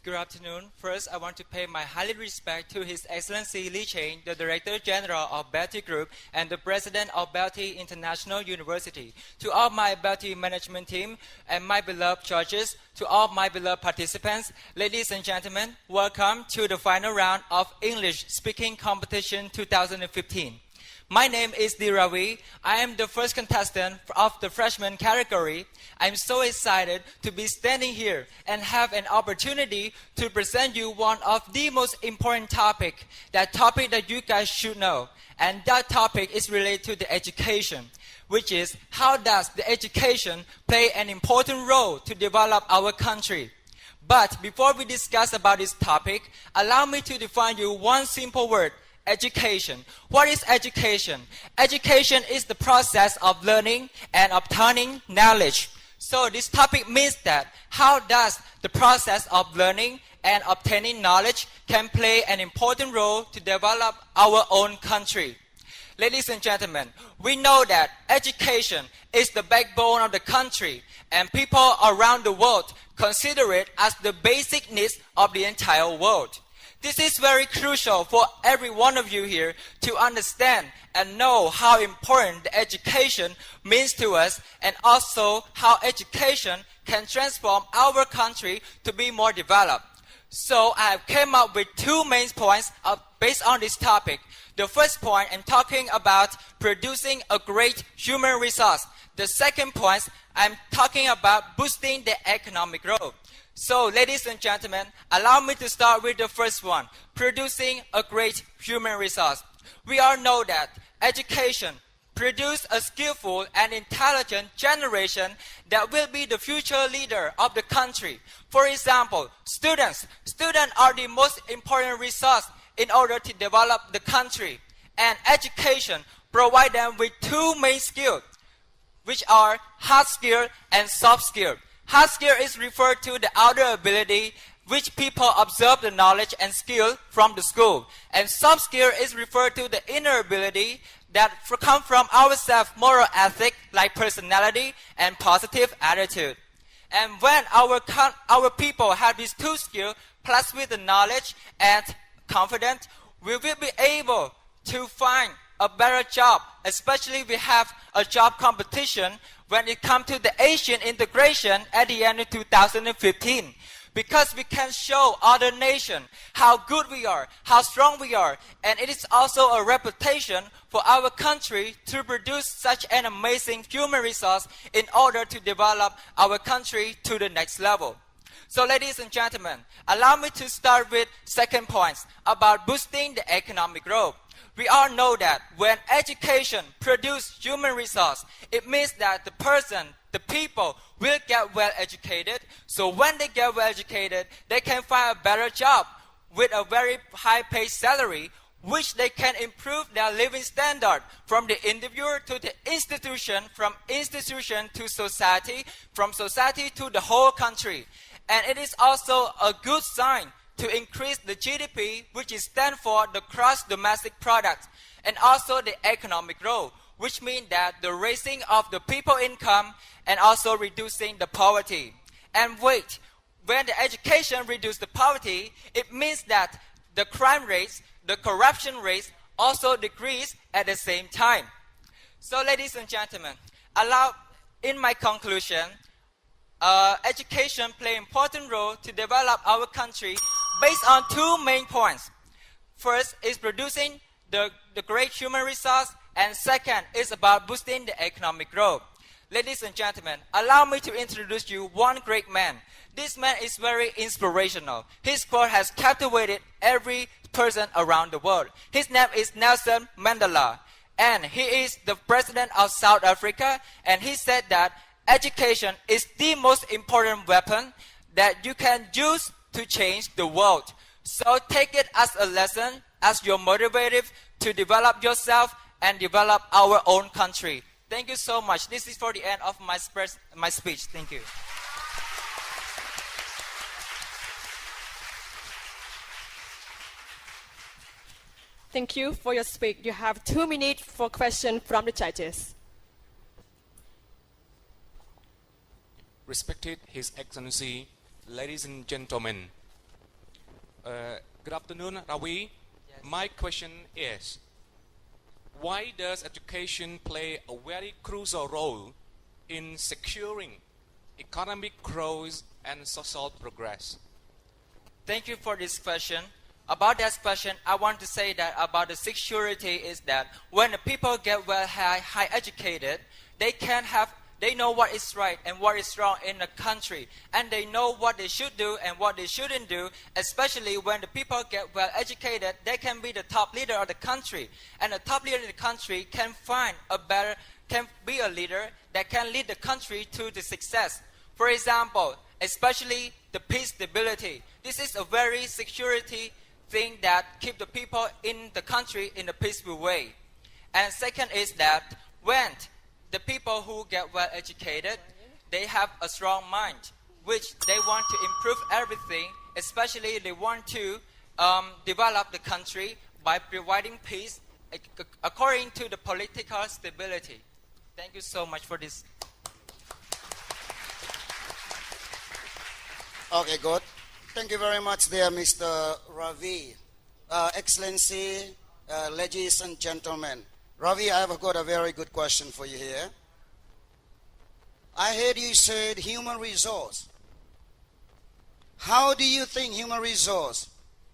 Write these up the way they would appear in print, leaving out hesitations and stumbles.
Good afternoon. First, I want to pay my highly respect to His Excellency Li Cheng, the Director General of Betty Group and the President of Betty International University, to all my Betty management team and my beloved judges, to all my beloved participants, ladies and gentlemen, welcome to the final round of English Speaking Competition 2015. My name is Diravi. I am the first contestant of the freshman category. I'm so excited to be standing here and have an opportunity to present you one of the most important topic that you guys should know. And that topic is related to the education, which is how does the education play an important role to develop our country. But before we discuss about this topic, allow me to define you one simple word: education. What is education? Education is the process of learning and obtaining knowledge. So this topic means that how does the process of learning and obtaining knowledge can play an important role to develop our own country. Ladies and gentlemen, we know that education is the backbone of the country, and people around the world consider it as the basic needs of the entire world. This is very crucial for every one of you here to understand and know how important the education means to us, and also how education can transform our country to be more developed. So I have came up with two main points based on this topic. The first point, I'm talking about producing a great human resource. The second point, I'm talking about boosting the economic growth. So, ladies and gentlemen, allow me to start with the first one, producing a great human resource. We all know that education produces a skillful and intelligent generation that will be the future leader of the country. For example, students are the most important resource in order to develop the country. And education provides them with two main skills, which are hard skill and soft skill. Hard skill is referred to the outer ability which people observe the knowledge and skill from the school. And soft skill is referred to the inner ability that come from our self-moral ethic like personality and positive attitude. And when our people have these two skills plus with the knowledge and confidence, we will be able to find a better job, especially we have a job competition when it comes to the Asian integration at the end of 2015. Because we can show other nations how good we are, how strong we are, and it is also a reputation for our country to produce such an amazing human resource in order to develop our country to the next level. So ladies and gentlemen, allow me to start with second points about boosting the economic growth. We all know that when education produces human resource, it means that the people will get well educated. So when they get well educated, they can find a better job with a very high paid salary, which they can improve their living standard from the individual to the institution, from institution to society, from society to the whole country. And it is also a good sign to increase the GDP, which is stand for the gross domestic product, and also the economic growth, which means that the raising of the people income and also reducing the poverty. And wait, when the education reduces the poverty, it means that the crime rates, the corruption rates also decrease at the same time. So ladies and gentlemen, in my conclusion, education plays an important role to develop our country based on two main points. First is producing the great human resource, and second is about boosting the economic growth. Ladies and gentlemen, allow me to introduce you one great man. This man is very inspirational. His quote has captivated every person around the world. His name is Nelson Mandela, and he is the president of South Africa, and he said that education is the most important weapon that you can use to change the world. So take it as a lesson, as your motivative to develop yourself and develop our own country. Thank you so much. This is for the end of my speech. Thank you. Thank you for your speech. You have 2 minutes for questions from the judges. Respected His Excellency, ladies and gentlemen, Good afternoon, Ravi. Yes. My question is, why does education play a very crucial role in securing economic growth and social progress? Thank you for this question. About that question, I want to say that about the security is that when the people get well high educated, they know what is right and what is wrong in the country, and they know what they should do and what they shouldn't do. Especially when the people get well educated, they can be the top leader of the country, and the top leader in the country can be a leader that can lead the country to the success. For example, especially the peace stability. This is a very security thing that keep the people in the country in a peaceful way. And second is that when the people who get well educated, they have a strong mind, which they want to improve everything, especially they want to develop the country by providing peace according to the political stability. Thank you so much for this. Okay, good. Thank you very much there, Mr. Ravi. Excellency, ladies and gentlemen. Ravi, I have got a very good question for you here. I heard you said human resource. How do you think human resource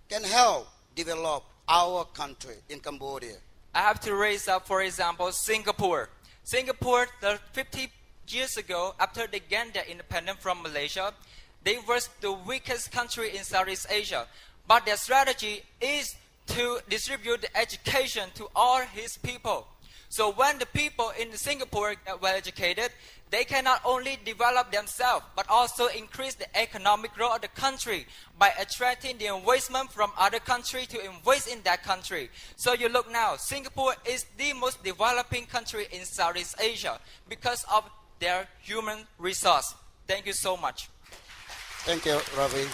can help develop our country in Cambodia? I have to raise up, for example, Singapore. Singapore, 50 years ago, after they gained their independence from Malaysia, they were the weakest country in Southeast Asia. But their strategy is to distribute the education to all his people. So when the people in Singapore get well educated, they can not only develop themselves, but also increase the economic growth of the country by attracting the investment from other countries to invest in that country. So you look now, Singapore is the most developing country in Southeast Asia because of their human resource. Thank you so much. Thank you, Ravi.